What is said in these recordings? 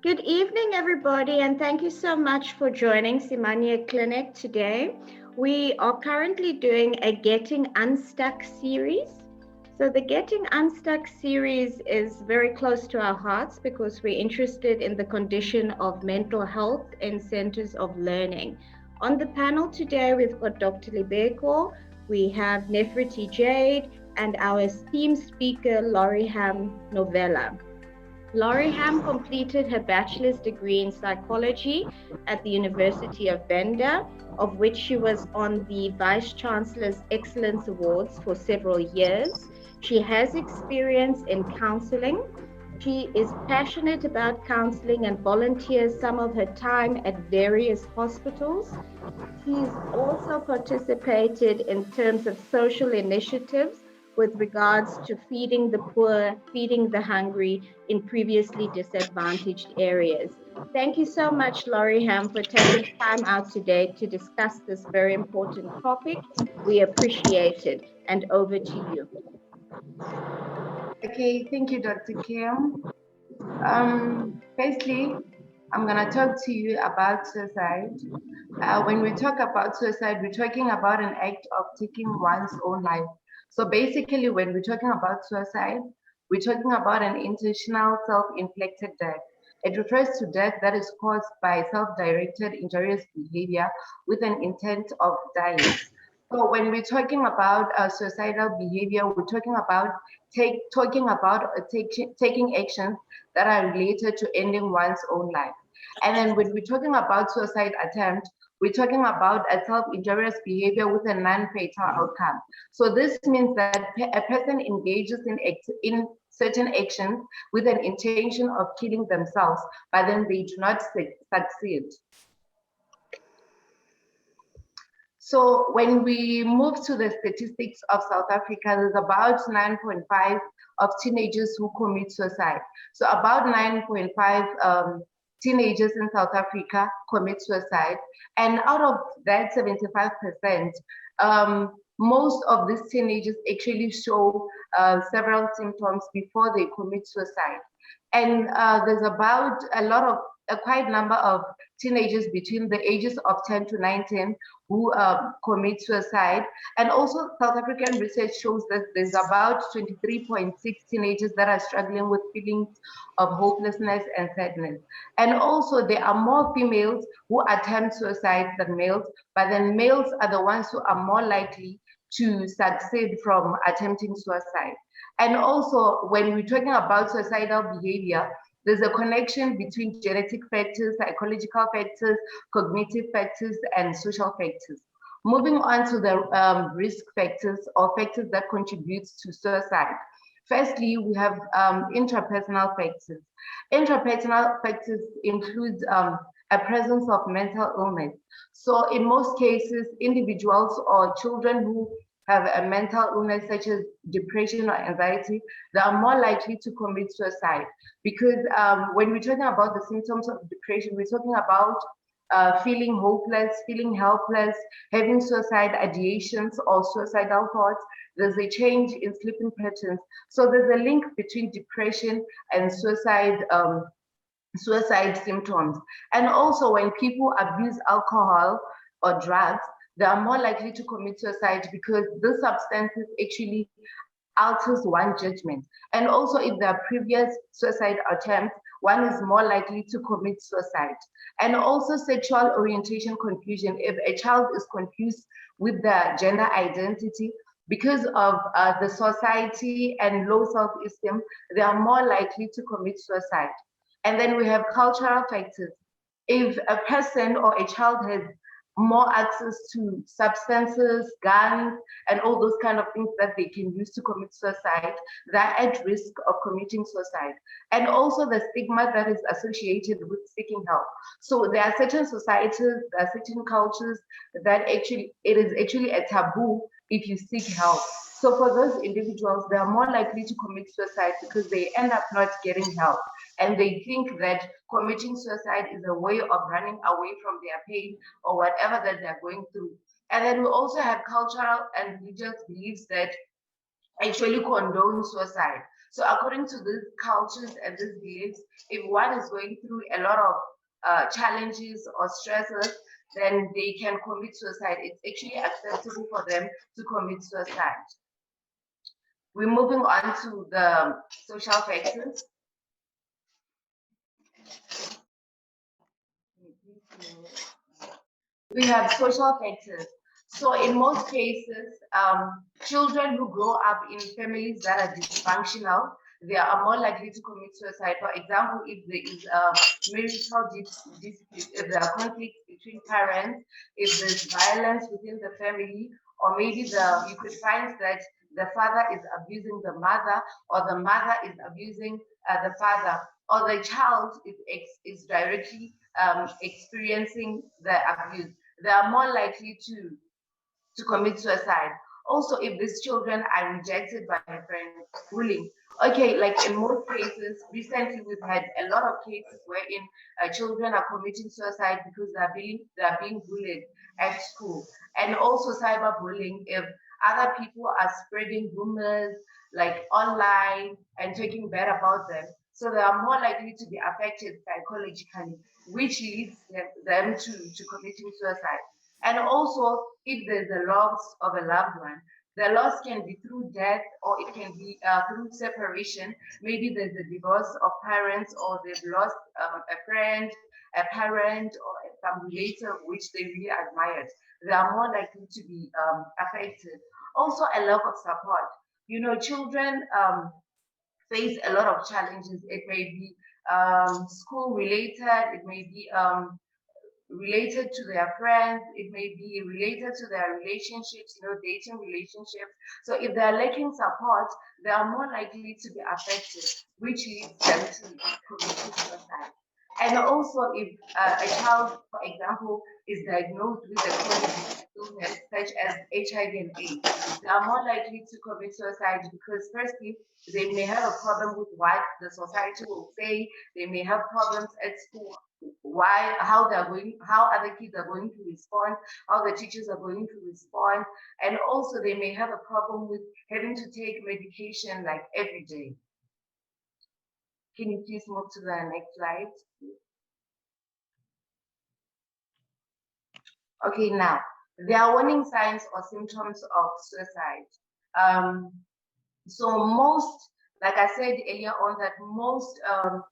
Good evening, everybody, and thank you so much for joining Simania Clinic today. We are currently doing a Getting Unstuck series. So, the Getting Unstuck series is very close to our hearts because we're interested in the condition of mental health in centers of learning. On the panel today, we've got Dr. Libeko, we have Neferti Jade, and our esteemed speaker, Laurie Ham Novella. Laurie Ham completed her bachelor's degree in psychology at the University of Venda, of which she was on the Vice Chancellor's Excellence Awards for several years. She has experience in counseling. She is passionate about counseling and volunteers some of her time at various hospitals. She's also participated in terms of social initiatives with regards to feeding the poor, feeding the hungry in previously disadvantaged areas. Thank you so much, Laurie Ham, for taking time out today to discuss this very important topic. We appreciate it. And over to you. Okay, thank you, Dr. Kim. Firstly, I'm going to talk to you about suicide. When we talk about suicide, we're talking about an act of taking one's own life. So basically, when we're talking about suicide, we're talking about an intentional self-inflicted death. It refers to death that is caused by self-directed injurious behavior with an intent of dying. So when we're talking about suicidal behavior, we're talking about taking actions that are related to ending one's own life. And then when we're talking about suicide attempt, we're talking about a self-injurious behavior with a non-fatal outcome. So this means that a person engages in certain actions with an intention of killing themselves, but then they do not succeed. So when we move to the statistics of South Africa, there's about 9.5 of teenagers who commit suicide. So about 9.5 teenagers in South Africa commit suicide. And out of that 75%, most of these teenagers actually show several symptoms before they commit suicide. And there's about a quite number of teenagers between the ages of 10 to 19 who commit suicide. And also South African research shows that there's about 23.6 teenagers that are struggling with feelings of hopelessness and sadness. And also there are more females who attempt suicide than males, but then males are the ones who are more likely to succeed from attempting suicide. And also when we're talking about suicidal behavior, there's a connection between genetic factors, psychological factors, cognitive factors, and social factors. Moving on to the risk factors or factors that contribute to suicide. Firstly, we have intrapersonal factors. Intrapersonal factors include a presence of mental illness. So in most cases, individuals or children who have a mental illness such as depression or anxiety, they are more likely to commit suicide because when we're talking about the symptoms of depression, we're talking about feeling hopeless, feeling helpless, having suicide ideations or suicidal thoughts. There's a change in sleeping patterns. So there's a link between depression and suicide symptoms. And also when people abuse alcohol or drugs, they are more likely to commit suicide because these substances actually alters one judgment. And also if there are previous suicide attempts, one is more likely to commit suicide. And also sexual orientation confusion. If a child is confused with their gender identity, because of the society and low self-esteem, they are more likely to commit suicide. And then we have cultural factors. If a person or a child has more access to substances, guns, and all those kind of things that they can use to commit suicide, they're at risk of committing suicide. And also the stigma that is associated with seeking help. So there are certain societies, there are certain cultures that actually, it is actually a taboo if you seek help. So for those individuals, they are more likely to commit suicide because they end up not getting help. And they think that committing suicide is a way of running away from their pain or whatever that they're going through. And then we also have cultural and religious beliefs that actually condone suicide. So according to these cultures and these beliefs, if one is going through a lot of challenges or stresses, then they can commit suicide. It's actually acceptable for them to commit suicide. We're moving on to the social factors. We have social factors. So in most cases, children who grow up in families that are dysfunctional, they are more likely to commit suicide. For example, if there is a marital dispute, if there are conflicts between parents, if there's violence within the family, or maybe you could find that the father is abusing the mother, or the mother is abusing the father, or the child is directly experiencing the abuse, they are more likely to commit suicide. Also, if these children are rejected by their friends, bullying. Okay, like in most cases, recently we've had a lot of cases wherein children are committing suicide because they are being bullied at school, and also cyberbullying. If other people are spreading rumors like online and talking bad about them, so they are more likely to be affected psychologically, which leads them to committing suicide. And also, if there's a loss of a loved one, the loss can be through death or it can be through separation. Maybe there's a divorce of parents, or they've lost a friend, a parent, or some relative which they really admired. They are more likely to be affected. Also, a lack of support. You know, children face a lot of challenges. It may be school related, it may be related to their friends, it may be related to their relationships, dating relationships. So if they're lacking support, they are more likely to be affected, which leads them to committing suicide. And also, if a child, for example, is diagnosed with a chronic illness such as HIV and AIDS, they are more likely to commit suicide because, firstly, they may have a problem with what the society will say. They may have problems at school, how other kids are going to respond, how the teachers are going to respond, and also they may have a problem with having to take medication like every day. Can you please move to the next slide? Okay, now there are warning signs or symptoms of suicide. Um, So most, like I said earlier on, that most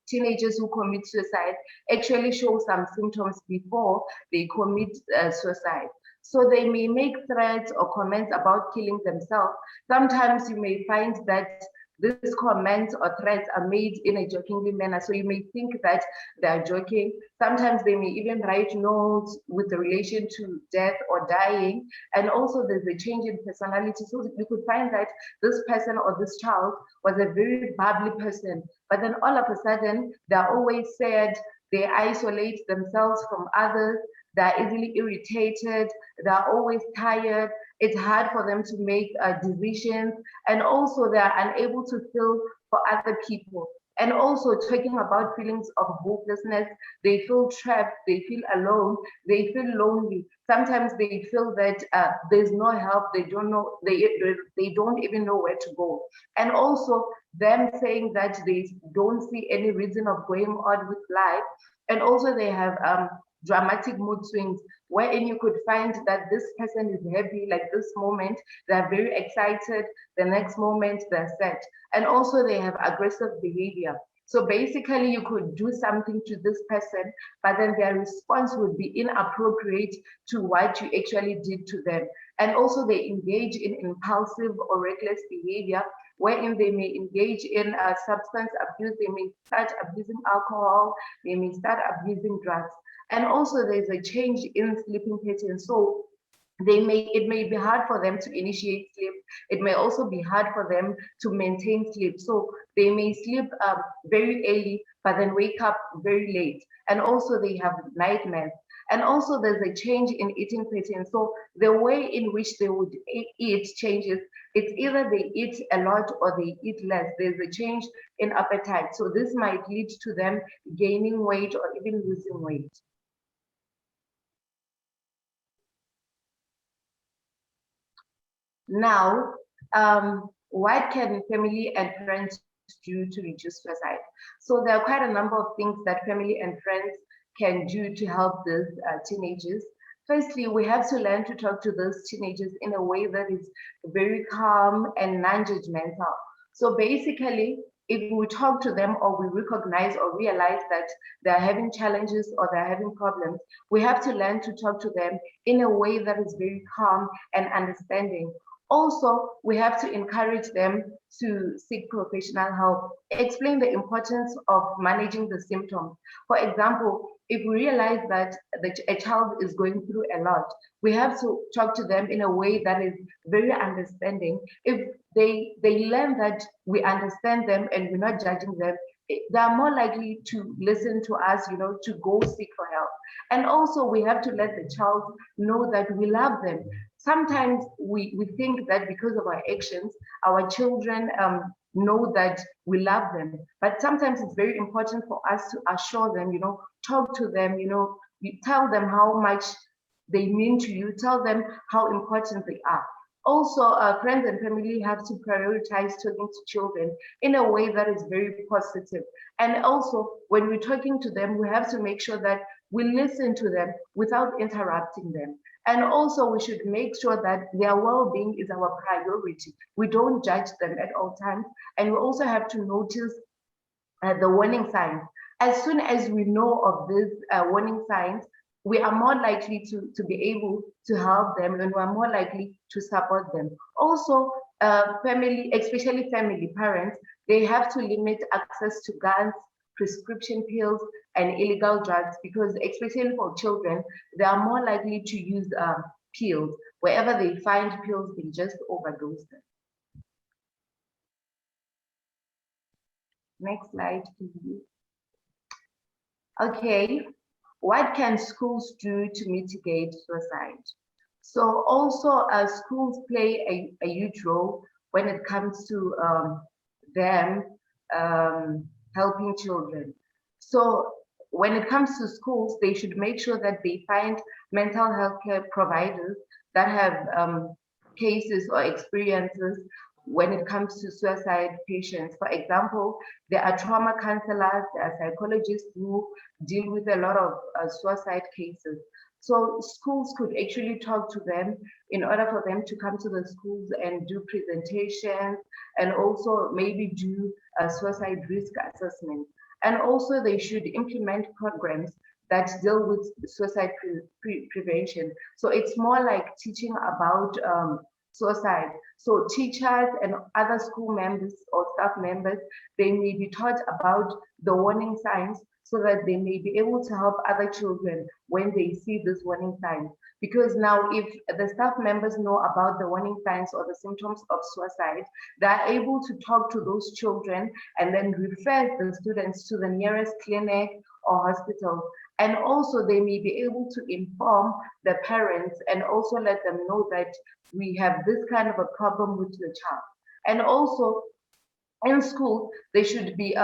teenagers who commit suicide actually show some symptoms before they commit suicide. So they may make threats or comments about killing themselves. Sometimes you may find that these comments or threats are made in a jokingly manner. So you may think that they're joking. Sometimes they may even write notes with relation to death or dying. And also there's a change in personality. So you could find that this person or this child was a very bubbly person, but then all of a sudden they're always sad, they isolate themselves from others, they're easily irritated, they're always tired, it's hard for them to make decisions, and also they're unable to feel for other people. And also talking about feelings of hopelessness, they feel trapped, they feel alone, they feel lonely. Sometimes they feel that there's no help, they don't even know where to go. And also them saying that they don't see any reason of going on with life. And also they have dramatic mood swings, wherein you could find that this person is happy, like this moment they're very excited, the next moment they're sad. And also they have aggressive behavior. So basically you could do something to this person, but then their response would be inappropriate to what you actually did to them. And also they engage in impulsive or reckless behavior, wherein they may engage in substance abuse, they may start abusing alcohol, they may start abusing drugs. And also there's a change in sleeping patterns. So it may be hard for them to initiate sleep. It may also be hard for them to maintain sleep. So they may sleep very early, but then wake up very late. And also they have nightmares. And also there's a change in eating patterns. So the way in which they would eat changes. It's either they eat a lot or they eat less. There's a change in appetite. So this might lead to them gaining weight or even losing weight. Now, what can family and friends do to reduce suicide? So there are quite a number of things that family and friends can do to help these teenagers. Firstly, we have to learn to talk to those teenagers in a way that is very calm and non-judgmental. So basically, if we talk to them or we recognize or realize that they're having challenges or they're having problems, we have to learn to talk to them in a way that is very calm and understanding. Also, we have to encourage them to seek professional help, explain the importance of managing the symptoms. For example, if we realize that a child is going through a lot, we have to talk to them in a way that is very understanding. If they learn that we understand them and we're not judging them, they are more likely to listen to us, to go seek for help. And also we have to let the child know that we love them. Sometimes we think that because of our actions, our children know that we love them. But sometimes it's very important for us to assure them, talk to them, you tell them how much they mean to you, tell them how important they are. Also, friends and family have to prioritize talking to children in a way that is very positive. And also, when we're talking to them, we have to make sure that we listen to them without interrupting them. And also, we should make sure that their well-being is our priority. We don't judge them at all times. And we also have to notice the warning signs. As soon as we know of these warning signs, we are more likely to be able to help them, and we are more likely to support them. Also, family, especially family parents, they have to limit access to guns, prescription pills, and illegal drugs, because especially for children, they are more likely to use pills. Wherever they find pills, they just overdose them. Next slide, please. Okay, what can schools do to mitigate suicide? So also schools play a huge role when it comes to them helping children. So when it comes to schools, they should make sure that they find mental health care providers that have cases or experiences when it comes to suicide patients. For example, there are trauma counselors, there are psychologists who deal with a lot of suicide cases. So schools could actually talk to them in order for them to come to the schools and do presentations, and also maybe do a suicide risk assessment. And also they should implement programs that deal with suicide prevention. So it's more like teaching about suicide. So teachers and other school members or staff members, they may be taught about the warning signs so that they may be able to help other children when they see this warning signs. Because now if the staff members know about the warning signs or the symptoms of suicide, they're able to talk to those children and then refer the students to the nearest clinic or hospital. And also they may be able to inform the parents and also let them know that we have this kind of a problem with the child. And also in school, there should be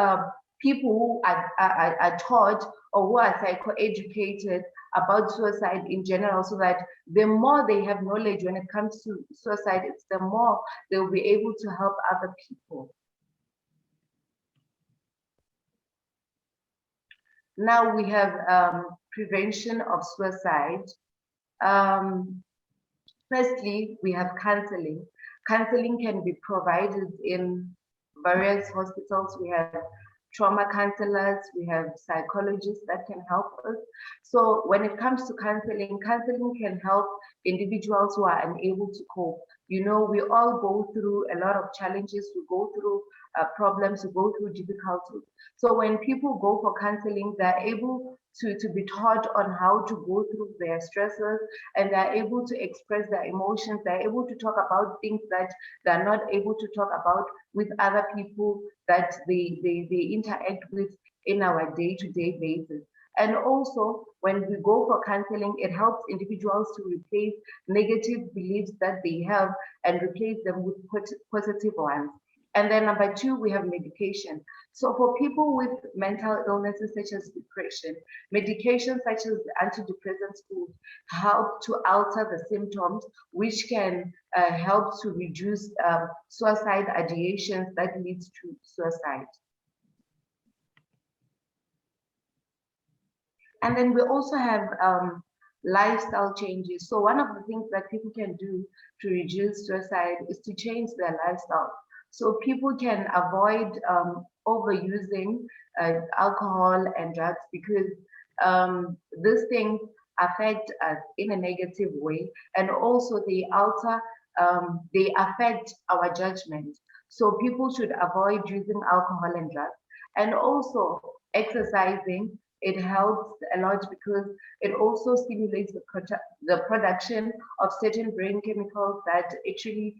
people who are taught or who are psychoeducated about suicide in general, so that the more they have knowledge when it comes to suicide, it's the more they'll be able to help other people. Now we have prevention of suicide. Firstly, we have counseling. Counseling can be provided in various hospitals. We have trauma counselors, we have psychologists that can help us. So when it comes to counseling, counseling can help individuals who are unable to cope. We all go through a lot of challenges, we go through problems, we go through difficulties. So when people go for counseling, they're able to be taught on how to go through their stresses, and they're able to express their emotions. They're able to talk about things that they're not able to talk about with other people that they interact with in our day-to-day basis. And also, when we go for counseling, it helps individuals to replace negative beliefs that they have and replace them with positive ones. And then number two, we have medication. So for people with mental illnesses such as depression, medications such as antidepressants could help to alter the symptoms, which can help to reduce suicide ideations that leads to suicide. And then we also have lifestyle changes. So one of the things that people can do to reduce suicide is to change their lifestyle. So people can avoid overusing alcohol and drugs, because these things affect us in a negative way, and also they affect our judgment. So people should avoid using alcohol and drugs, and also exercising. It helps a lot because it also stimulates the production of certain brain chemicals that actually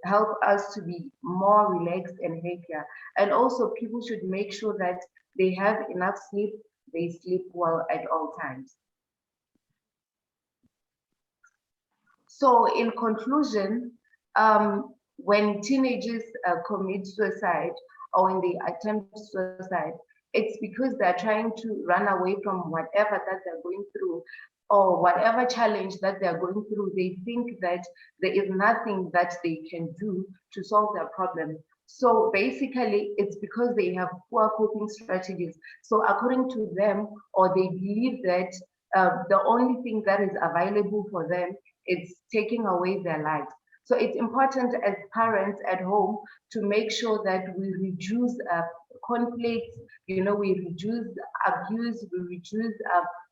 help us to be more relaxed and happier. And also people should make sure that they have enough sleep, they sleep well at all times. So in conclusion, when teenagers commit suicide, or when they attempt suicide, it's because they're trying to run away from whatever that they're going through, or whatever challenge that they're going through. They think that there is nothing that they can do to solve their problem. So basically, it's because they have poor coping strategies. So according to them, or they believe that the only thing that is available for them is taking away their lives. So it's important as parents at home to make sure that we reduce conflicts, we reduce abuse, we reduce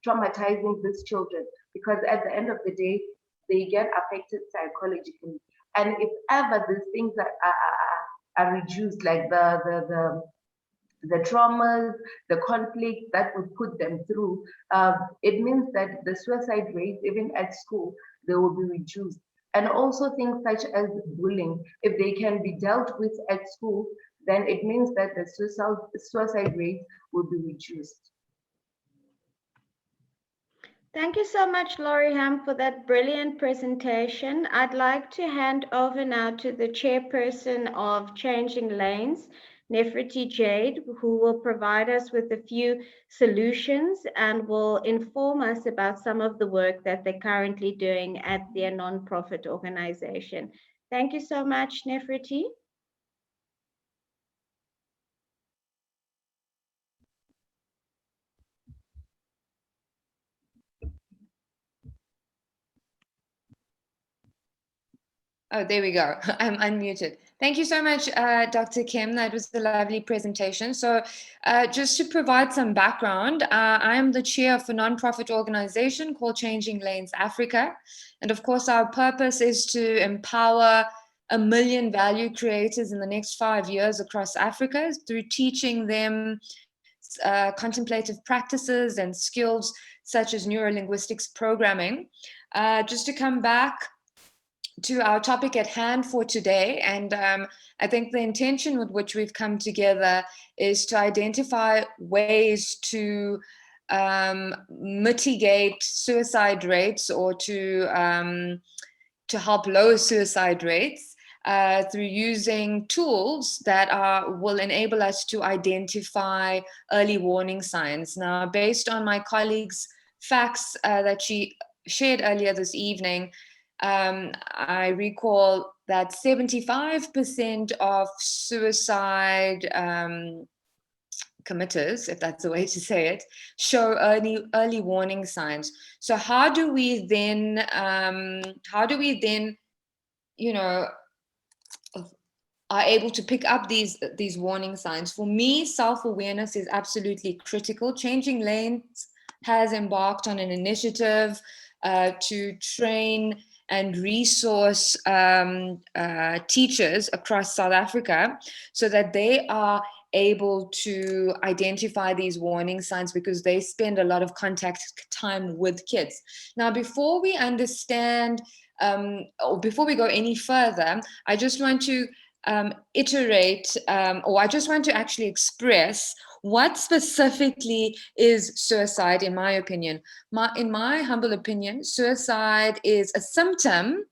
traumatizing these children, because at the end of the day, they get affected psychologically. And if ever these things are reduced, like the traumas, the conflict that we put them through, it means that the suicide rates, even at school, they will be reduced. And also things such as bullying, if they can be dealt with at school, then it means that the suicide rate will be reduced. Thank you so much, Laurie Ham, for that brilliant presentation. I'd like to hand over now to the chairperson of Changing Lanes, Nefertiti Jade, who will provide us with a few solutions and will inform us about some of the work that they're currently doing at their nonprofit organization. Thank you so much, Nefertiti. Oh, there we go. I'm unmuted. Thank you so much, Dr. Kim. That was a lovely presentation. So just to provide some background, I am the chair of a nonprofit organization called Changing Lanes Africa. And of course, our purpose is to empower 1 million value creators in the next 5 years across Africa through teaching them contemplative practices and skills such as neurolinguistics programming. Just to come back to our topic at hand for today, and I think the intention with which we've come together is to identify ways to mitigate suicide rates, or to help lower suicide rates through using tools that will enable us to identify early warning signs. Now, based on my colleague's facts that she shared earlier this evening, I recall that 75% of suicide committers, if that's the way to say it, show early warning signs. So how do we then, are able to pick up these warning signs? For me, self-awareness is absolutely critical. Changing Lanes has embarked on an initiative to train and resource teachers across South Africa so that they are able to identify these warning signs, because they spend a lot of contact time with kids. Now, before we understand, or before we go any further, I just want to iterate, or I just want to actually express what specifically is suicide, in my opinion. In my humble opinion, suicide is a symptom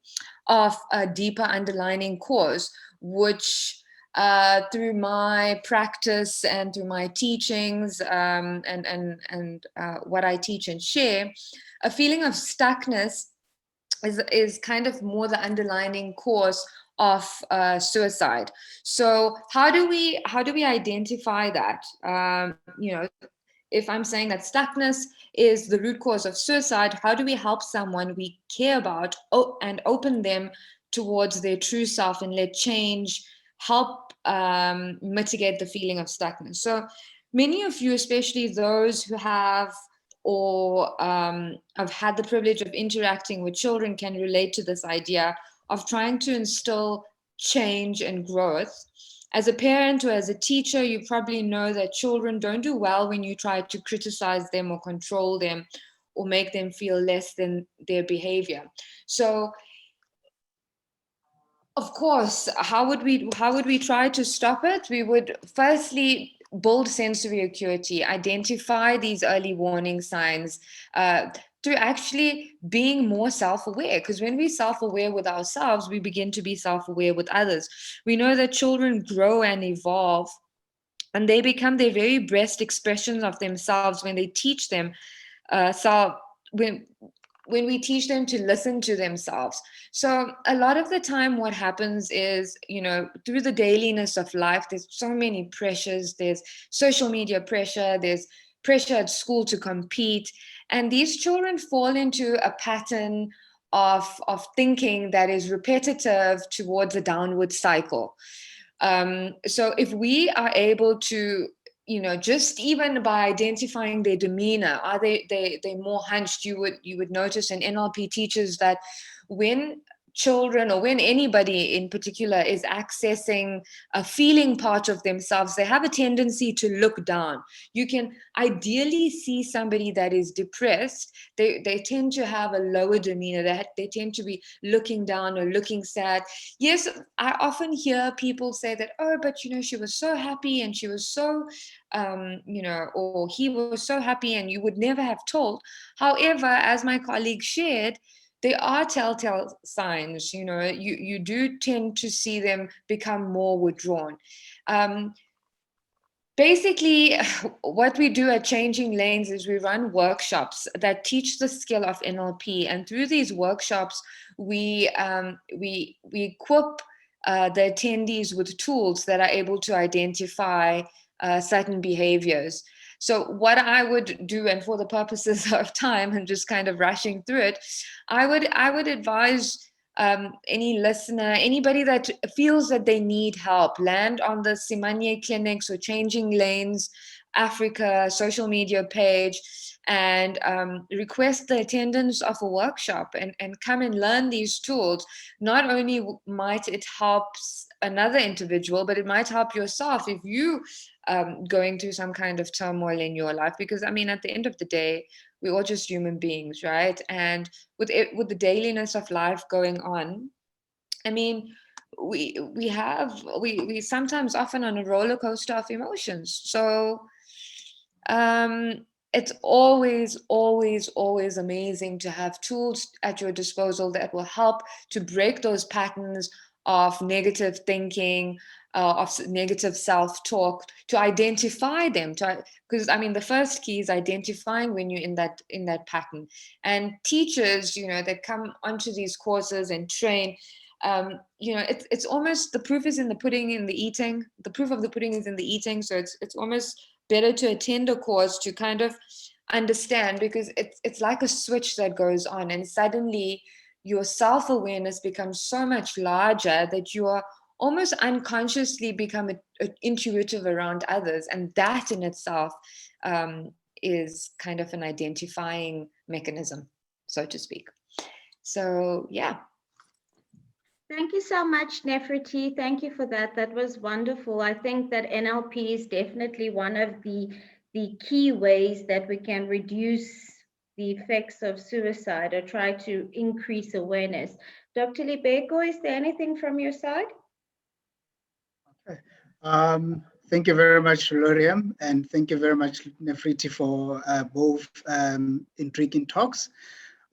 of a deeper underlying cause, which through my practice and through my teachings and what I teach and share, a feeling of stuckness is kind of more the underlying cause of suicide. So how do we identify that? If I'm saying that stuckness is the root cause of suicide, how do we help someone we care about and open them towards their true self and let change help mitigate the feeling of stuckness? So many of you, especially those who have or have had the privilege of interacting with children, can relate to this idea of trying to instill change and growth. As a parent or as a teacher, you probably know that children don't do well when you try to criticize them or control them or make them feel less than their behavior. So, of course, how would we try to stop it? We would firstly build sensory acuity, identify these early warning signs through actually being more self-aware. Because when we're self-aware with ourselves, we begin to be self-aware with others. We know that children grow and evolve, and they become their very best expressions of themselves when they teach them when we teach them to listen to themselves. So a lot of the time what happens is, through the dailiness of life, there's so many pressures. There's social media pressure, there's pressure at school to compete, and these children fall into a pattern of thinking that is repetitive towards a downward cycle. So if we are able to, just even by identifying their demeanor, are they more hunched? You would notice in NLP teaches that when children or when anybody in particular is accessing a feeling part of themselves, they have a tendency to look down. You can ideally see somebody that is depressed. They tend to have a lower demeanor. They tend to be looking down or looking sad. Yes, I often hear people say that, oh, but she was so happy and she was so or he was so happy and you would never have told. However, as my colleague shared, there are telltale signs. You do tend to see them become more withdrawn. Basically, what we do at Changing Lanes is we run workshops that teach the skill of NLP, and through these workshops, we equip the attendees with tools that are able to identify certain behaviors. So what I would do, and for the purposes of time and just kind of rushing through it, I would advise any listener, anybody that feels that they need help, land on the Simanye Clinics or Changing Lanes Africa social media page and request the attendance of a workshop and come and learn these tools. Not only might it help another individual, but it might help yourself if you going through some kind of turmoil in your life. Because at the end of the day, we're all just human beings, right? And with the dailiness of life going on, we sometimes often on a roller coaster of emotions. So it's always, always, always amazing to have tools at your disposal that will help to break those patterns of negative thinking, of negative self-talk, to identify them. Because the first key is identifying when you're in that pattern. And teachers, that come onto these courses and train, it's almost the proof is in the pudding in the eating. The proof of the pudding is in the eating. So it's almost better to attend a course to kind of understand, because it's like a switch that goes on, and suddenly your self-awareness becomes so much larger that you are almost unconsciously become intuitive around others, and that in itself is kind of an identifying mechanism, so to speak. So yeah. Thank you so much, Nefertiti. Thank you for that. That was wonderful. I think that NLP is definitely one of the key ways that we can reduce the effects of suicide or try to increase awareness. Dr. Libeko, is there anything from your side? Okay. Thank you very much, Laurie, and thank you very much, Nefertiti, for both intriguing talks.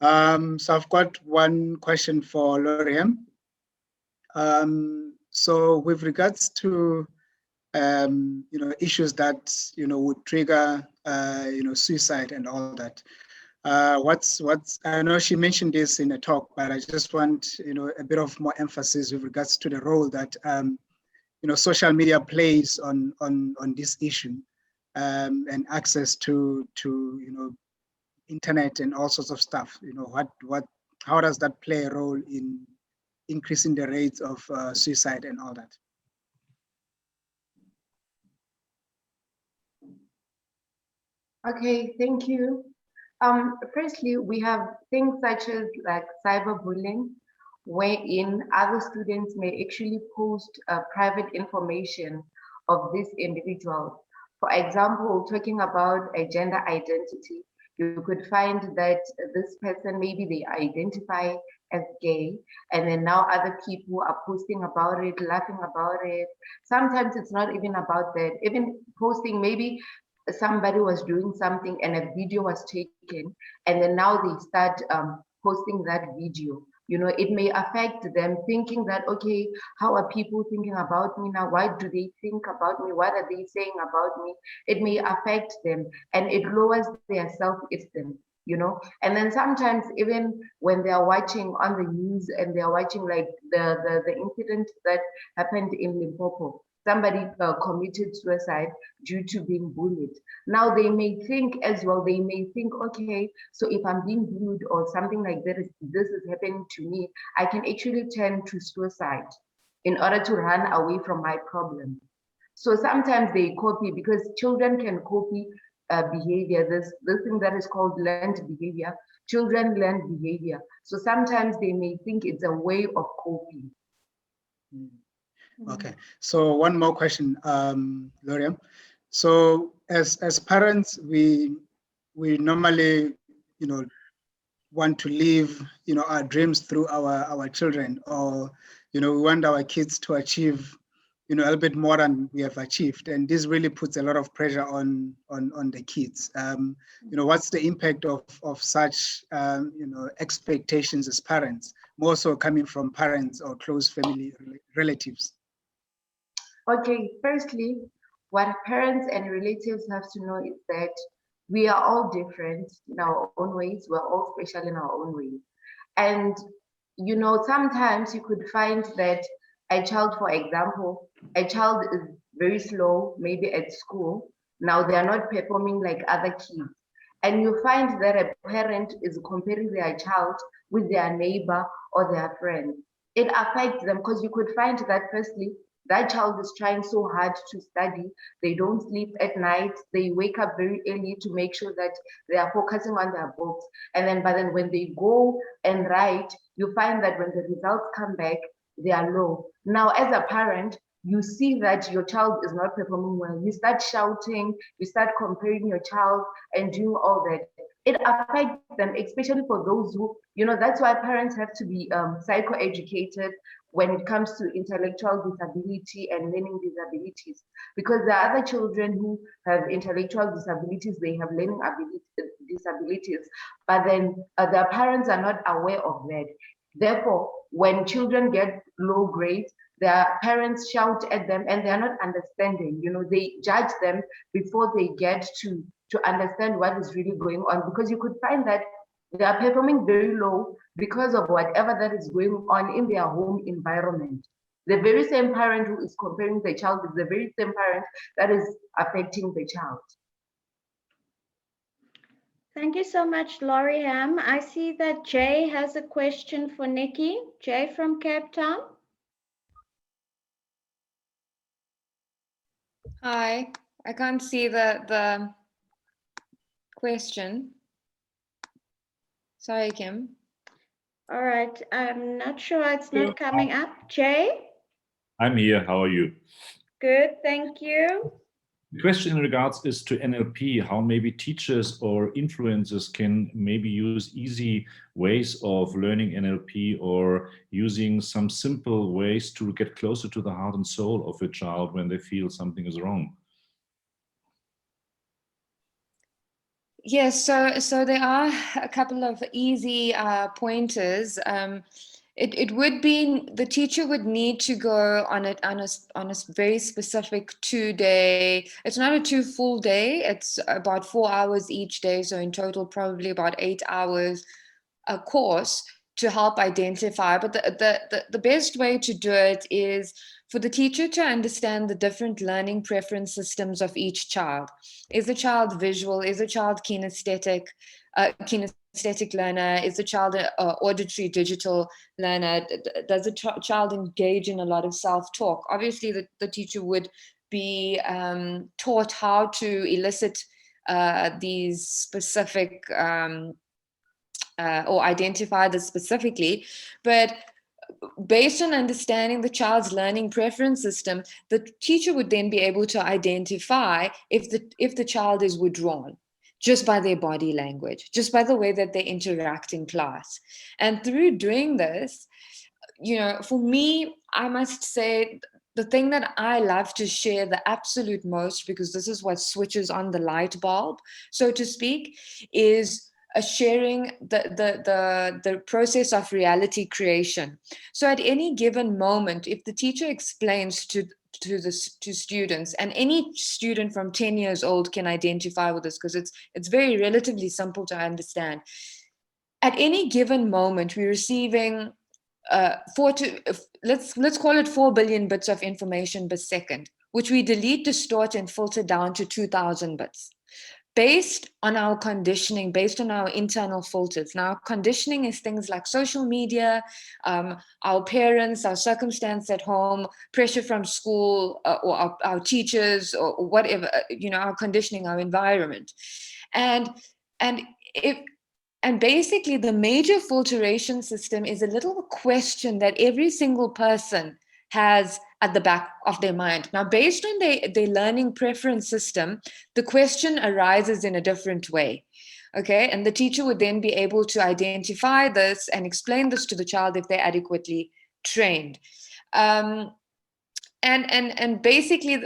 So I've got one question for Laurie. So with regards to issues that would trigger suicide and all that. What's I know she mentioned this in a talk, but I just want a bit of more emphasis with regards to the role that social media plays on this issue, and access to internet and all sorts of stuff. How does that play a role in increasing the rates of suicide and all that? Okay, thank you. Firstly, we have things such as like cyberbullying, wherein other students may actually post private information of this individual. For example, talking about a gender identity, you could find that this person, maybe they identify as gay, and then now other people are posting about it, laughing about it. Sometimes it's not even about that, even posting maybe somebody was doing something and a video was taken, and then now they start posting that video. It may affect them, thinking that, okay, how are people thinking about me now? Why do they think about me? What are they saying about me? It may affect them, and it lowers their self-esteem. And then sometimes even when they are watching on the news and they are watching like the incident that happened in Limpopo, somebody committed suicide due to being bullied. Now they may think as well, okay, so if I'm being bullied or something like that, this is happening to me, I can actually turn to suicide in order to run away from my problem. So sometimes they copy, because children can copy behavior. There's this thing that is called learned behavior. Children learn behavior. So sometimes they may think it's a way of coping. Okay, so one more question, Laurie. So as parents, we normally, want to live, our dreams through our children, or, we want our kids to achieve, a little bit more than we have achieved. And this really puts a lot of pressure on the kids. What's the impact of such, expectations as parents, more so coming from parents or close family relatives? Okay, firstly, what parents and relatives have to know is that we are all different in our own ways. We're all special in our own ways. And, sometimes you could find that a child, for example, a child is very slow, maybe at school. Now they are not performing like other kids. And you find that a parent is comparing their child with their neighbor or their friend. It affects them, because you could find that firstly, that child is trying so hard to study. They don't sleep at night. They wake up very early to make sure that they are focusing on their books. But then when they go and write, you find that when the results come back, they are low. Now, as a parent, you see that your child is not performing well. You start shouting, you start comparing your child and doing all that. It affects them, especially for those who, that's why parents have to be psychoeducated when it comes to intellectual disability and learning disabilities, because there are other children who have intellectual disabilities, they have learning disabilities, but then their parents are not aware of that. Therefore, when children get low grades, their parents shout at them and they are not understanding. They judge them before they get to understand what is really going on, because you could find that they are performing very low because of whatever that is going on in their home environment. The very same parent who is comparing the child is the very same parent that is affecting the child. Thank you so much, Laurie. I see that Jay has a question for Nikki. Jay from Cape Town. Hi, I can't see the question. Sorry, Kim. All right, I'm not sure, it's not coming up. Jay? I'm here, how are you? Good, thank you. The question in regards is to NLP, how maybe teachers or influencers can maybe use easy ways of learning NLP, or using some simple ways to get closer to the heart and soul of a child when they feel something is wrong. Yes, so there are a couple of easy pointers. It would be, the teacher would need to go on a very specific 2-day, it's not a 2 full day, it's about 4 hours each day. So in total, probably about 8 hours a course to help identify. But the best way to do it is for the teacher to understand the different learning preference systems of each child. Is the child visual? Is the child kinesthetic learner? Is the child auditory digital learner? Does the child engage in a lot of self-talk? Obviously, the teacher would be taught how to elicit these specific or identify this specifically, but based on understanding the child's learning preference system, the teacher would then be able to identify if the child is withdrawn just by their body language, just by the way that they interact in class. And through doing this, for me, I must say, the thing that I love to share the absolute most, because this is what switches on the light bulb, so to speak, is sharing the process of reality creation. So at any given moment, if the teacher explains to students, and any student from 10 years old can identify with this because it's very relatively simple to understand. At any given moment, we're receiving let's call it 4 billion bits of information per second, which we delete, distort, and filter down to 2,000 bits. Based on our conditioning, based on our internal filters. Now, conditioning is things like social media, our parents, our circumstance at home, pressure from school, or our teachers, or whatever, our conditioning, our environment. And basically, the major filtration system is a little question that every single person has at the back of their mind. Now, based on their learning preference system, the question arises in a different way. Okay, and the teacher would then be able to identify this and explain this to the child if they're adequately trained. And basically,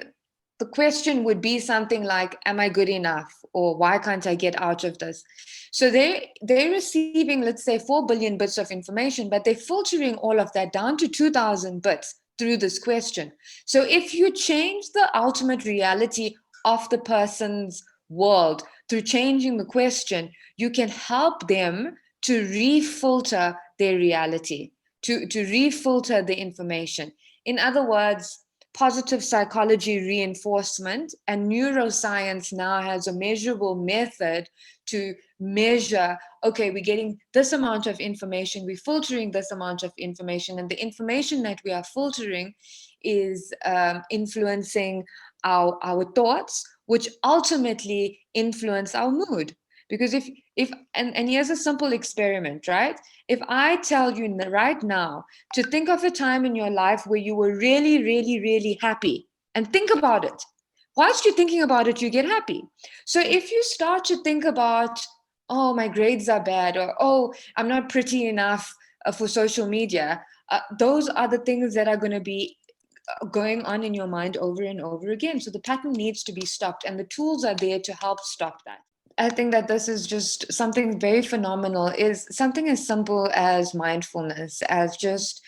the question would be something like, am I good enough? Or why can't I get out of this? So they're receiving, let's say, 4 billion bits of information, but they're filtering all of that down to 2,000 bits through this question. So if you change the ultimate reality of the person's world through changing the question, you can help them to refilter their reality, to refilter the information. In other words, positive psychology reinforcement and neuroscience now has a measurable method to measure, okay, we're getting this amount of information, we're filtering this amount of information, and the information that we are filtering is influencing our thoughts, which ultimately influence our mood. Because if and here's a simple experiment, right? If I tell you right now to think of a time in your life where you were really, really, really happy, and think about it. Whilst you're thinking about it, you get happy. So if you start to think about, oh, my grades are bad, or oh, I'm not pretty enough for social media, those are the things that are going to be going on in your mind over and over again. So the pattern needs to be stopped, and the tools are there to help stop that. I think that this is just something very phenomenal, is something as simple as mindfulness, as just,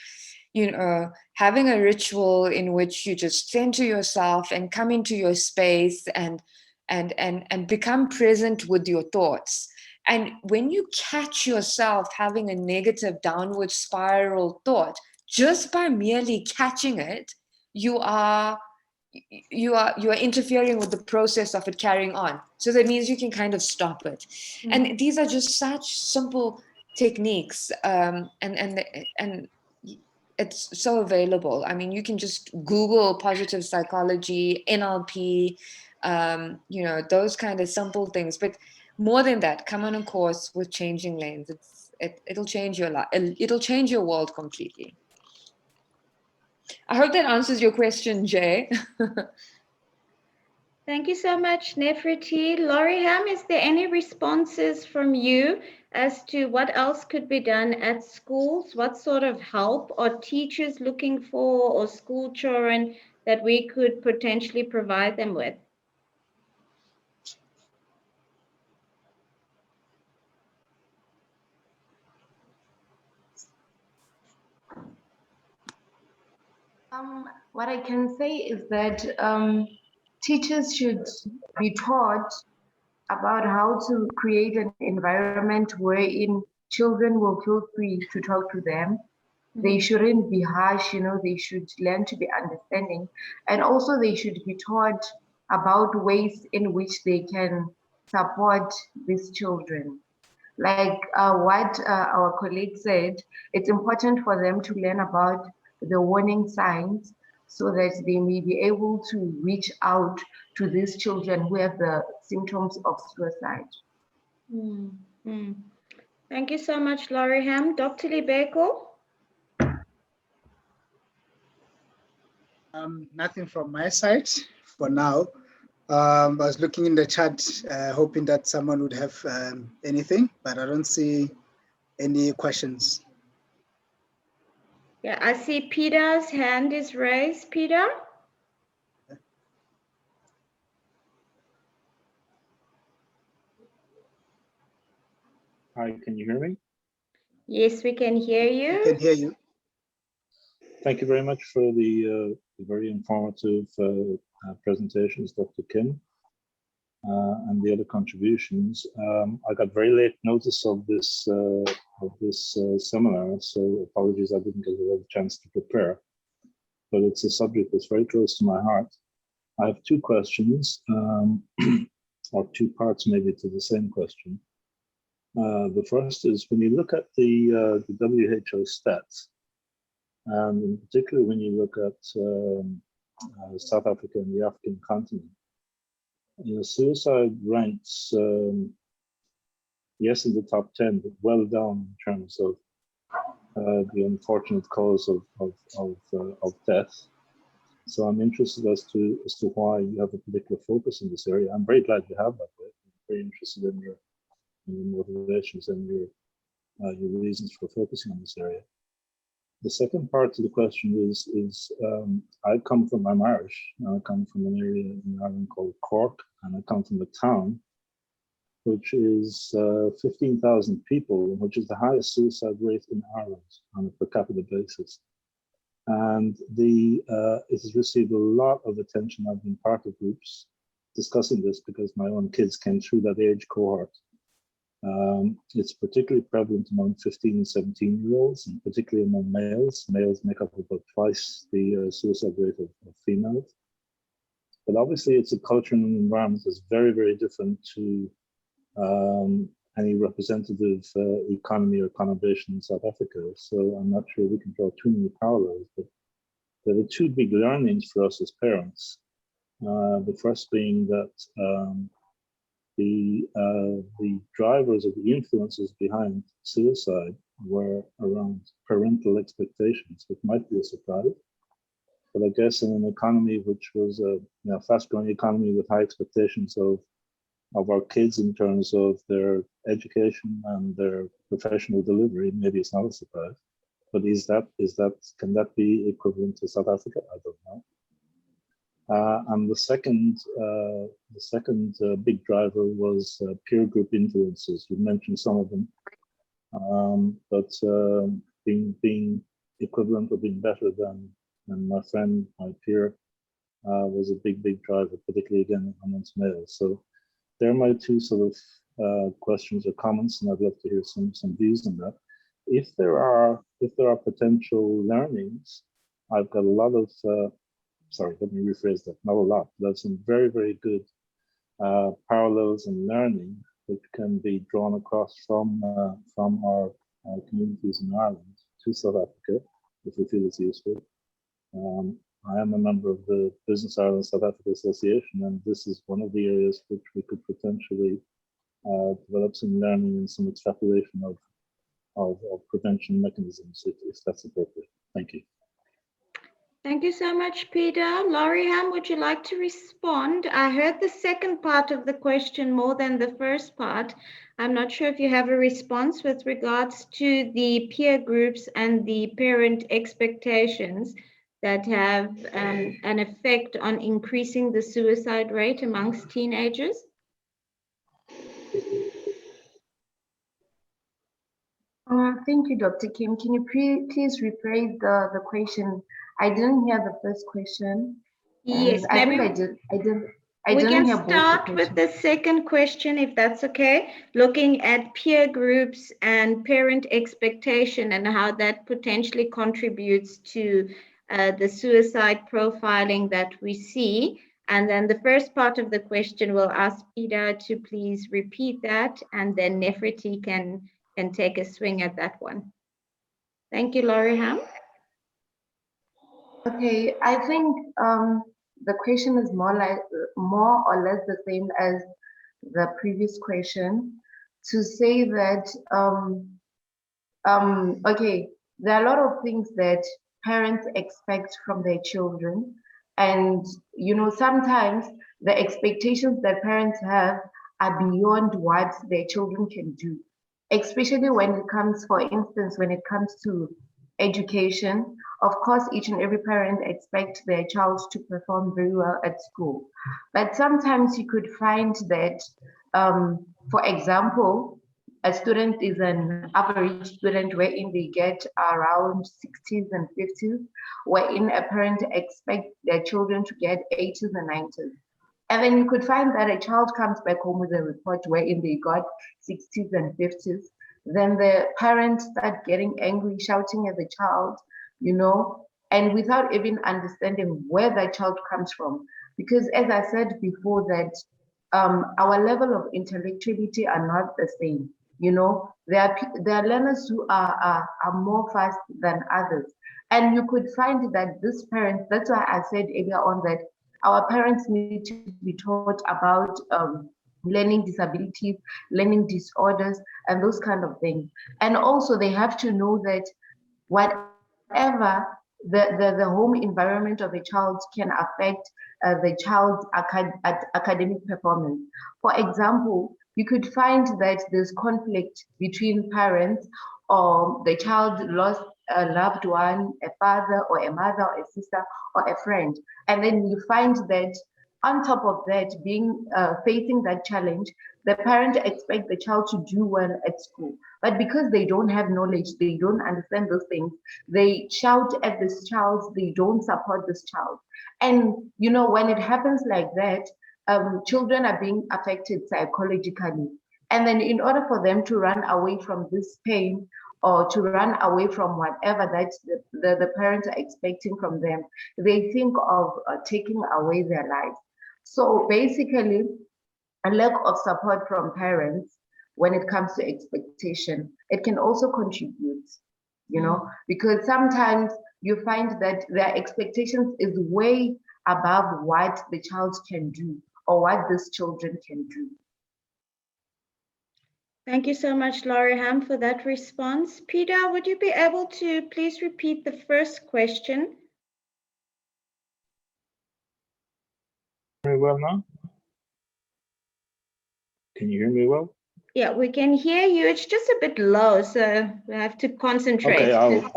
having a ritual in which you just center yourself and come into your space and become present with your thoughts. And when you catch yourself having a negative downward spiral thought, just by merely catching it, you are interfering with the process of it carrying on. So that means you can kind of stop it. And these are just such simple techniques, and it's so available. I mean, you can just Google positive psychology, NLP, those kind of simple things. But more than that, come on a course with Changing Lanes. It'll change your life. It'll change your world completely. I hope that answers your question, Jay. Thank you so much, Nefertiti. Laurie Ham, is there any responses from you as to what else could be done at schools? What sort of help are teachers looking for, or school children, that we could potentially provide them with? What I can say is that teachers should be taught about how to create an environment wherein children will feel free to talk to them. They shouldn't be harsh, they should learn to be understanding. And also they should be taught about ways in which they can support these children. Like what our colleague said, it's important for them to learn about the warning signs so that they may be able to reach out to these children who have the symptoms of suicide. Thank you so much, Laurie Ham. Dr. Libeko? Nothing from my side for now. I was looking in the chat, hoping that someone would have anything, but I don't see any questions. Yeah, I see Peter's hand is raised. Peter? Hi, can you hear me? Yes, we can hear you. We can hear you. Thank you very much for the very informative presentations, Dr. Kim, and the other contributions. I got very late notice of this seminar, so apologies I didn't get a lot of chance to prepare. But it's a subject that's very close to my heart. I have two questions, or two parts maybe to the same question. The first is when you look at the WHO stats, and in particular when you look at South Africa and the African continent, suicide ranks, yes, in the top 10, but well down in terms of the unfortunate cause of death. So I'm interested as to why you have a particular focus in this area. I'm very glad you have that. I'm very interested in your motivations and your reasons for focusing on this area. The second part to the question is I'm Irish, and I come from an area in Ireland called Cork, and I come from a town which is 15,000 people, which is the highest suicide rate in Ireland on a per capita basis. And it has received a lot of attention. I've been part of groups discussing this because my own kids came through that age cohort. It's particularly prevalent among 15 and 17-year-olds, and particularly among males. Males make up about twice the suicide rate of females. But obviously, it's a culture and an environment that's very, very different to any representative economy or conurbation in South Africa. So I'm not sure we can draw too many parallels, but there are two big learnings for us as parents. The first being that the drivers or the influences behind suicide were around parental expectations, which might be a surprise. But I guess in an economy which was a fast-growing economy with high expectations of our kids in terms of their education and their professional delivery, maybe it's not a surprise. But can that be equivalent to South Africa? I don't know. And the second big driver was peer group influences. You mentioned some of them, but being equivalent or being better than my friend, my peer, was a big driver, particularly again amongst males. So they're my two sort of questions or comments, and I'd love to hear some views on that. If there are potential learnings, I've got a lot of sorry, let me rephrase that. Not a lot, but some very, very good parallels and learning that can be drawn across from our communities in Ireland to South Africa, if we feel it's useful. I am a member of the Business Ireland South Africa Association, and this is one of the areas which we could potentially develop some learning and some extrapolation of prevention mechanisms, if that's appropriate. Thank you. Thank you so much, Peter. Laurie Ham, would you like to respond? I heard the second part of the question more than the first part. I'm not sure if you have a response with regards to the peer groups and the parent expectations that have an effect on increasing the suicide rate amongst teenagers. Thank you, Dr. Kim. Can you please rephrase the question? I didn't hear the first question. Yes, I maybe think I didn't we can hear both the start with questions. the second question, if that's okay, looking at peer groups and parent expectation and how that potentially contributes to the suicide profiling that we see. And then the first part of the question, we'll ask Peter to please repeat that, and then Nefertiti can take a swing at that one. Thank you, Laurie Ham. Okay, I think the question is more or less the same as the previous question. To say that okay, there are a lot of things that parents expect from their children, and sometimes the expectations that parents have are beyond what their children can do, especially when it comes, for instance, when it comes to education. Of course, each and every parent expects their child to perform very well at school, but sometimes you could find that, for example, a student is an average student wherein they get around 60s and 50s, wherein a parent expects their children to get 80s and 90s. And then you could find that a child comes back home with a report wherein they got 60s and 50s. Then the parents start getting angry, shouting at the child, and without even understanding where that child comes from. Because as I said before, that our level of intellectuality are not the same. There are learners who are more fast than others. And you could find that this parent, that's why I said earlier on that our parents need to be taught about learning disabilities, learning disorders, and those kind of things. And also they have to know that whatever the home environment of a child can affect the child's academic performance. For example, you could find that there's conflict between parents, or the child lost a loved one, a father or a mother or a sister or a friend. And then you find that on top of that, being facing that challenge, the parent expects the child to do well at school. But because they don't have knowledge, they don't understand those things, they shout at this child, they don't support this child. And when it happens like that, children are being affected psychologically. And then in order for them to run away from this pain, or to run away from whatever that the parents are expecting from them, they think of taking away their lives. So basically, a lack of support from parents when it comes to expectation, it can also contribute, because sometimes you find that their expectations is way above what the child can do or what these children can do. Thank you so much, Laurie Ham, for that response. Peter, would you be able to please repeat the first question? Very well now? Can you hear me well? Yeah, we can hear you. It's just a bit low, so we have to concentrate. Okay,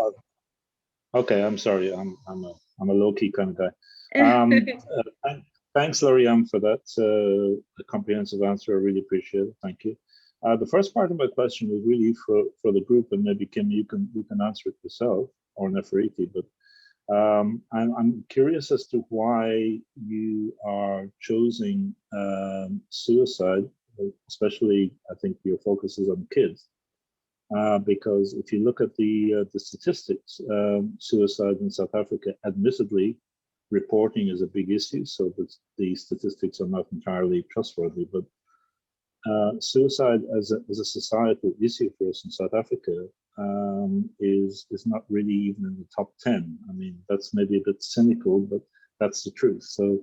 okay. I'm sorry. I'm a low-key kind of guy. Thanks, Laurie, for that comprehensive answer. I really appreciate it. Thank you. The first part of my question was really for the group, and maybe Kim, you can answer it yourself, or Nefertiti. But I'm curious as to why you are choosing suicide, especially I think your focus is on kids, because if you look at the statistics, suicide in South Africa, admittedly, reporting is a big issue, so the statistics are not entirely trustworthy, but suicide as a societal issue for us in South Africa is not really even in the top 10. I mean, that's maybe a bit cynical, but that's the truth. So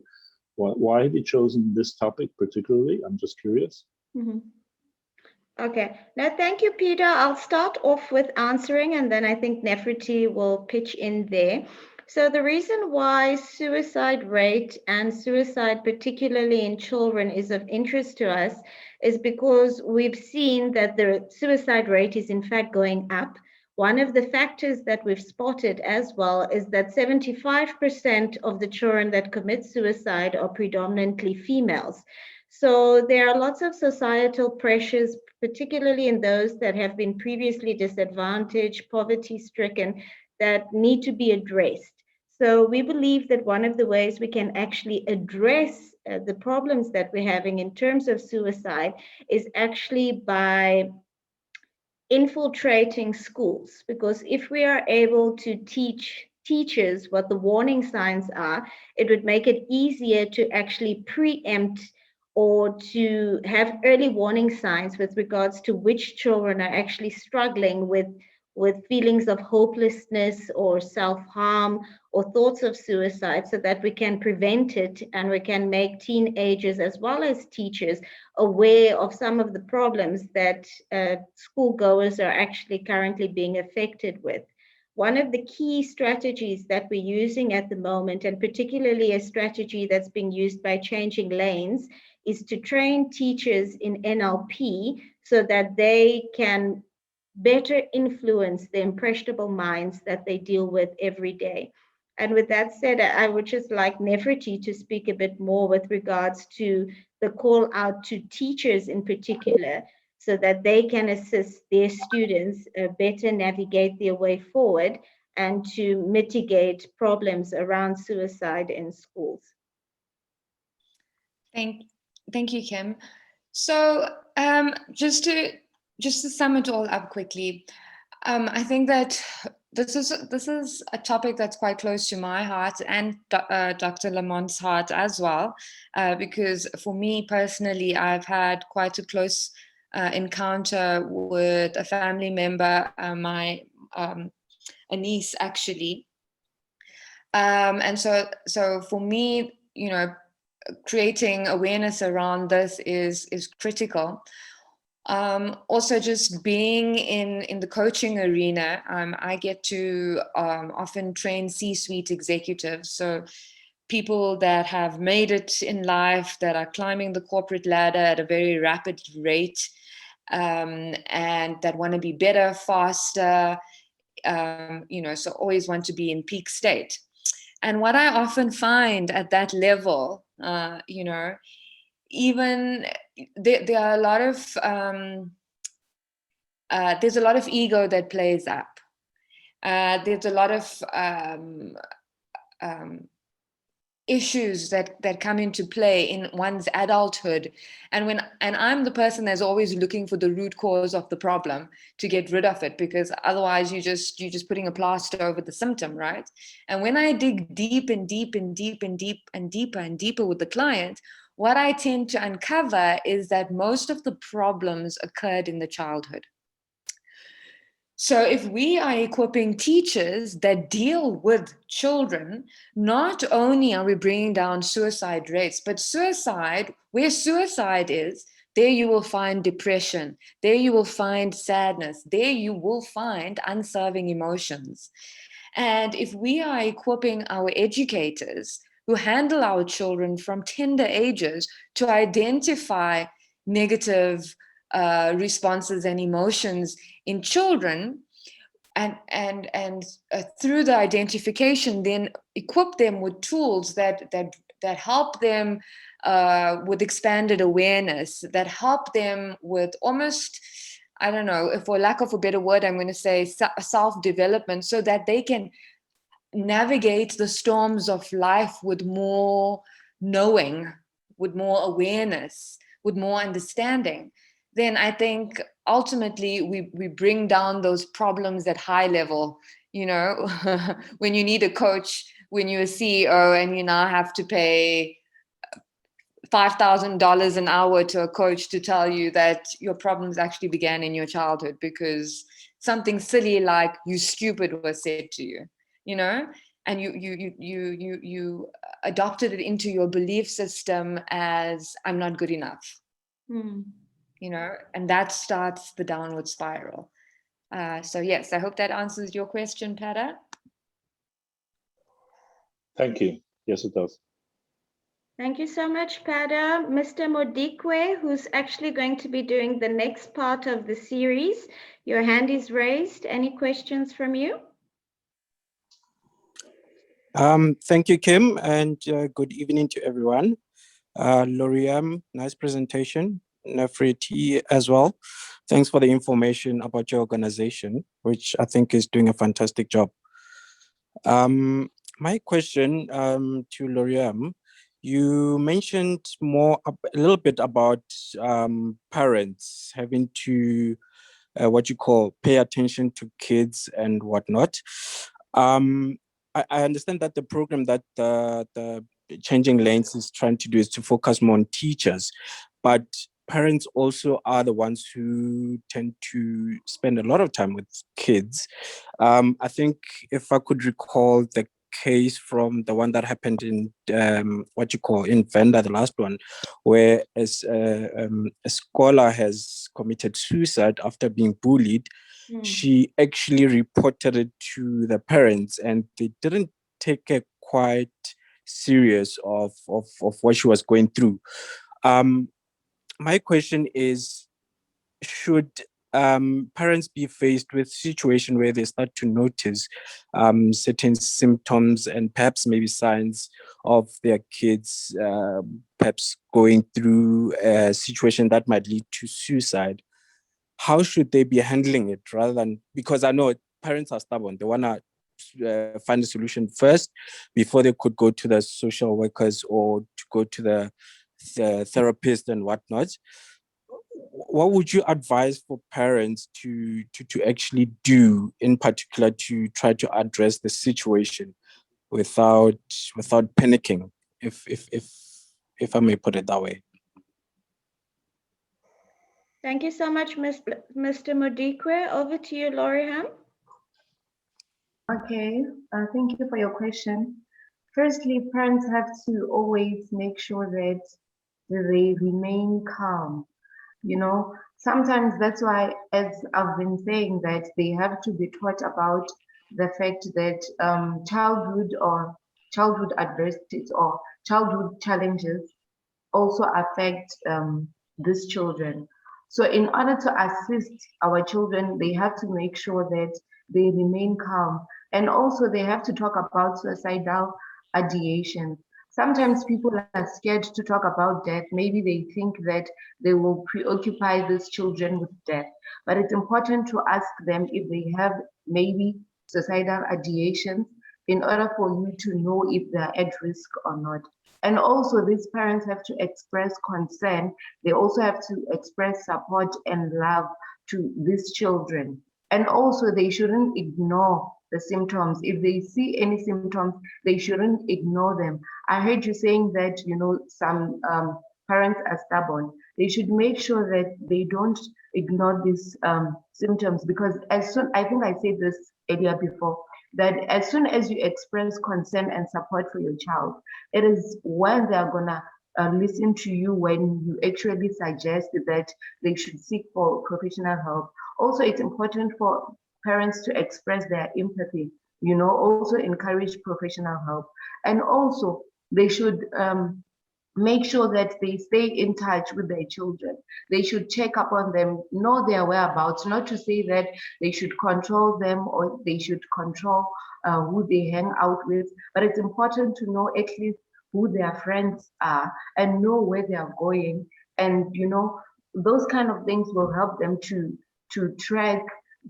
why have you chosen this topic particularly? I'm just curious. Mm-hmm. Okay, now thank you, Peter. I'll start off with answering, and then I think Nefertiti will pitch in there. So the reason why suicide rate and suicide, particularly in children, is of interest to us is because we've seen that the suicide rate is in fact going up. One of the factors that we've spotted as well is that 75% of the children that commit suicide are predominantly females. So there are lots of societal pressures, particularly in those that have been previously disadvantaged, poverty-stricken, that need to be addressed. So we believe that one of the ways we can actually address the problems that we're having in terms of suicide is actually by infiltrating schools, because if we are able to teach teachers what the warning signs are, it would make it easier to actually preempt or to have early warning signs with regards to which children are actually struggling with feelings of hopelessness or self-harm or thoughts of suicide, so that we can prevent it and we can make teenagers as well as teachers aware of some of the problems that schoolgoers are actually currently being affected with. One of the key strategies that we're using at the moment, and particularly a strategy that's being used by Changing Lanes, is to train teachers in NLP so that they can better influence the impressionable minds that they deal with every day. And with that said, I would just like Nefertiti to speak a bit more with regards to the call out to teachers in particular, so that they can assist their students better navigate their way forward and to mitigate problems around suicide in schools. Thank you, Kim. So just to sum it all up quickly, I think that this is a topic that's quite close to my heart and Dr. Lamont's heart as well, because for me personally, I've had quite a close encounter with a family member, a niece actually, and so for me, you know, creating awareness around this is critical. Also, just being in the coaching arena, I get to often train C-suite executives, so people that have made it in life, that are climbing the corporate ladder at a very rapid rate, and that want to be better, faster, you know, so always want to be in peak state. And what I often find at that level, you know, even there are a lot of there's a lot of ego that plays up. There's a lot of issues that come into play in one's adulthood, and I'm the person that's always looking for the root cause of the problem to get rid of it, because otherwise you're just putting a plaster over the symptom, right? And when I dig deep and deep and deep and deep and deeper and deeper with the client, what I tend to uncover is that most of the problems occurred in the childhood. So if we are equipping teachers that deal with children, not only are we bringing down suicide rates, but suicide, where suicide is, there you will find depression, there you will find sadness, there you will find unserving emotions. And if we are equipping our educators who handle our children from tender ages to identify negative responses and emotions in children, and through the identification, then equip them with tools that help them with expanded awareness, that help them with almost, I don't know, for lack of a better word, I'm going to say self-development, so that they can navigate the storms of life with more knowing, with more awareness, with more understanding. Then I think ultimately we bring down those problems at high level. You know, when you need a coach, when you're a CEO and you now have to pay $5,000 an hour to a coach to tell you that your problems actually began in your childhood because something silly like "you stupid" was said to you, you know, and you adopted it into your belief system as "I'm not good enough." You know, and that starts the downward spiral. So yes, I hope that answers your question, Pada. Thank you. Yes, it does. Thank you so much, Pada. Mr. Modikwe, who's actually going to be doing the next part of the series, your hand is raised. Any questions from you? Thank you, Kim, and good evening to everyone. Laurie, nice presentation. Nefertiti as well. Thanks for the information about your organization, which I think is doing a fantastic job. My question to Laurie, you mentioned a little bit about parents having to what you call pay attention to kids and whatnot. I understand that the program that the Changing Lanes is trying to do is to focus more on teachers, but parents also are the ones who tend to spend a lot of time with kids. I think if I could recall the case from the one that happened in what you call in Venda, the last one, where as a scholar has committed suicide after being bullied. She actually reported it to the parents, and they didn't take it quite serious of what she was going through. My question is, should parents be faced with situation where they start to notice certain symptoms and perhaps maybe signs of their kids perhaps going through a situation that might lead to suicide? How should they be handling it rather than, because I know parents are stubborn, they want to find a solution first before they could go to the social workers or to go to the therapist and whatnot. What would you advise for parents to actually do in particular to try to address the situation without panicking, if I may put it that way? Thank you so much, Mr. Modikwe. Over to you, Laurie. Okay, thank you for your question. Firstly, parents have to always make sure that they remain calm. You know, sometimes that's why, as I've been saying, that they have to be taught about the fact that childhood adversities or childhood challenges also affect these children. So in order to assist our children, they have to make sure that they remain calm. And also they have to talk about suicidal ideation. Sometimes people are scared to talk about death. Maybe they think that they will preoccupy these children with death. But it's important to ask them if they have maybe suicidal ideation in order for you to know if they're at risk or not. And also these parents have to express concern. They also have to express support and love to these children. And also they shouldn't ignore the symptoms. If they see any symptoms, they shouldn't ignore them. I heard you saying that, you know, some parents are stubborn. They should make sure that they don't ignore these symptoms, because as soon, I think I said this earlier before, that as soon as you express concern and support for your child, it is when they're gonna listen to you when you actually suggest that they should seek for professional help. Also, it's important for parents to express their empathy, you know, also encourage professional help. And also, they should make sure that they stay in touch with their children. They should check up on them, know their whereabouts, not to say that they should control them or they should control who they hang out with, but it's important to know at least who their friends are and know where they are going. And, you know, those kind of things will help them to track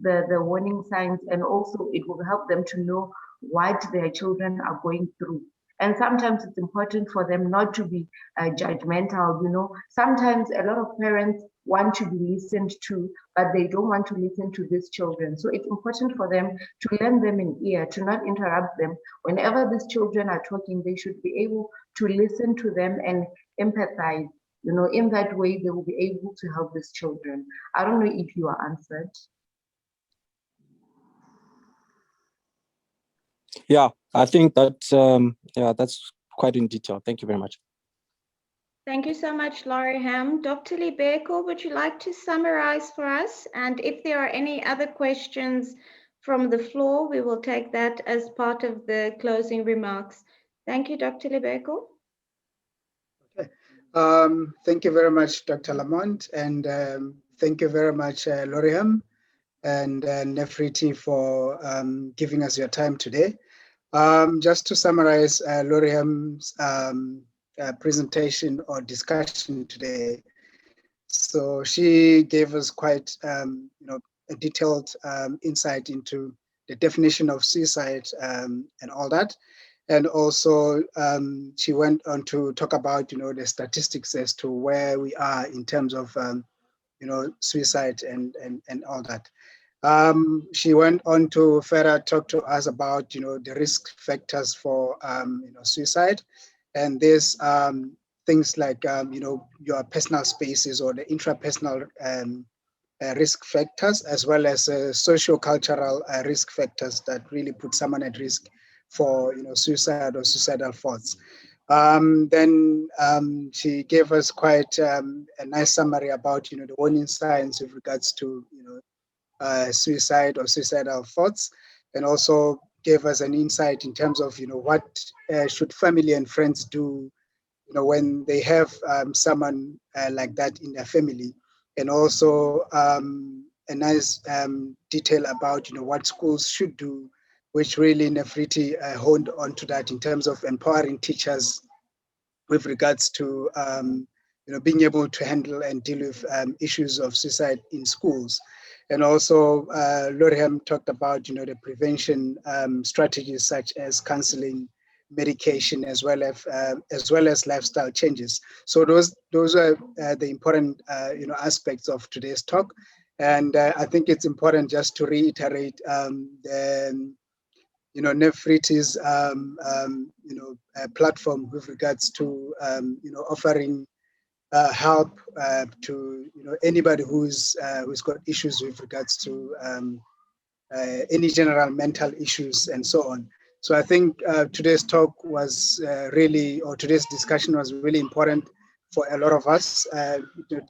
the warning signs, and also it will help them to know what their children are going through. And sometimes it's important for them not to be judgmental. You know, sometimes a lot of parents want to be listened to, but they don't want to listen to these children. So it's important for them to lend them an ear, to not interrupt them. Whenever these children are talking, they should be able to listen to them and empathize. You know, in that way, they will be able to help these children. I don't know if you are answered. Yeah, I think that's that's quite in detail. Thank you very much. Thank you so much, Laurie Ham. Dr. Libeko, would you like to summarize for us? And if there are any other questions from the floor, we will take that as part of the closing remarks. Thank you, Dr. Libeko. Okay. Thank you very much, Dr. Lamont, and thank you very much, Laurie Ham and Nefriti, for giving us your time today. Just to summarize Laurie Ham's presentation or discussion today. So she gave us quite, you know, a detailed insight into the definition of suicide and all that. And also, she went on to talk about, the statistics as to where we are in terms of, suicide and all that. She went on to further talk to us about, the risk factors for, suicide, and there's things like, your personal spaces or the intrapersonal risk factors, as well as socio-cultural risk factors that really put someone at risk for, suicide or suicidal thoughts. Then she gave us quite a nice summary about, the warning signs with regards to, suicide or suicidal thoughts, and also gave us an insight in terms of, what should family and friends do, when they have someone like that in their family, and also a nice detail about, what schools should do, which really Nefriti honed onto that in terms of empowering teachers with regards to being able to handle and deal with issues of suicide in schools. And also, Laurie talked about the prevention strategies such as counseling, medication, as well as lifestyle changes. So those are the important aspects of today's talk. And I think it's important just to reiterate the Nefriti's platform with regards to offering help to anybody who's got issues with regards to any general mental issues and so on. So I think today's talk was today's discussion was really important for a lot of us,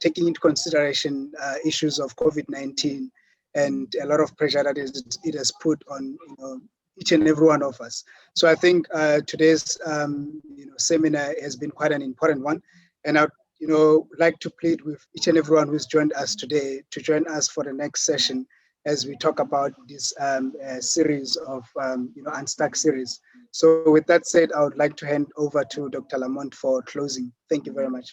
taking into consideration issues of COVID-19 and a lot of pressure that it has put on each and every one of us. So I think today's seminar has been quite an important one, and I'd like to plead with each and everyone who's joined us today to join us for the next session as we talk about this series of Unstuck series. So with that said, I would like to hand over to Dr. Lamont for closing. Thank you very much.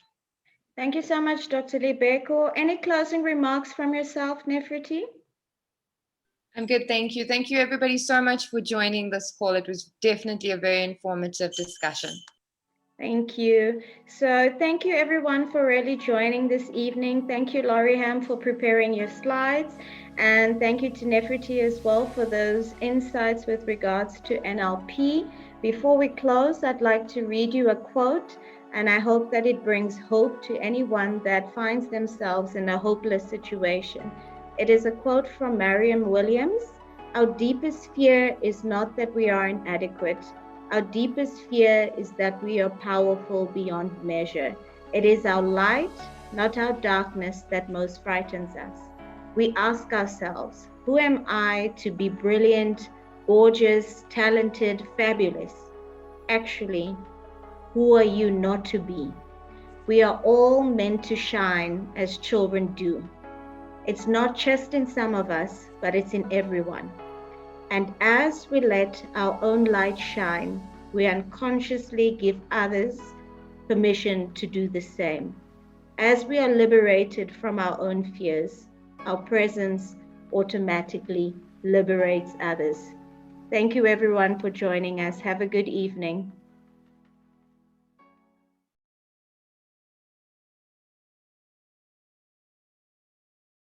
Thank you so much, Dr. Libeko. Any closing remarks from yourself, Nefriti? I'm good, thank you. Thank you everybody so much for joining this call. It was definitely a very informative discussion. Thank you. So thank you everyone for really joining this evening. Thank you, Laurie for preparing your slides. And thank you to Nefriti as well for those insights with regards to NLP. Before we close, I'd like to read you a quote, and I hope that it brings hope to anyone that finds themselves in a hopeless situation. It is a quote from Merriam-Williams. Our deepest fear is not that we are inadequate. Our deepest fear is that we are powerful beyond measure. It is our light, not our darkness, that most frightens us. We ask ourselves, who am I to be brilliant, gorgeous, talented, fabulous? Actually, who are you not to be? We are all meant to shine as children do. It's not just in some of us, but it's in everyone. And as we let our own light shine, we unconsciously give others permission to do the same. As we are liberated from our own fears, our presence automatically liberates others. Thank you everyone for joining us. Have a good evening.